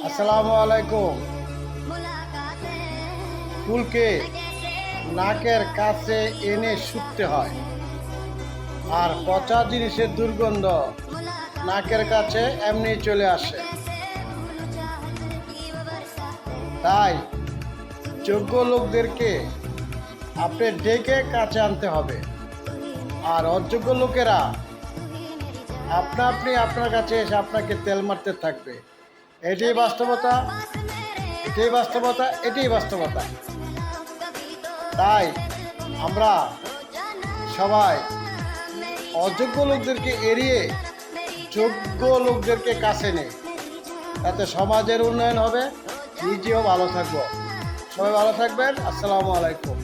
আসসালামু আলাইকুম। ফুলকে নাকের কাছে এনে শুকতে হয়, আর পচা জিনিসের দুর্গন্ধ নাকের কাছে এমনি চলে আসে। তাই যোগ্য লোকদেরকে আপনি ডেকে কাছে আনতে হবে, আর অযোগ্য লোকেরা আপনি আপনার কাছে এসে আপনাকে তেল মারতে থাকবে। এটাই বাস্তবতা, এটাই বাস্তবতা, এটাই বাস্তবতা। তাই আমরা সবাই অযোগ্য লোকদেরকে এড়িয়ে যোগ্য লোকদেরকে কাছে নেই, তাতে সমাজের উন্নয়ন হবে, নিজেও ভালো থাকবো। সবাই ভালো থাকবেন। আসসালামু আলাইকুম।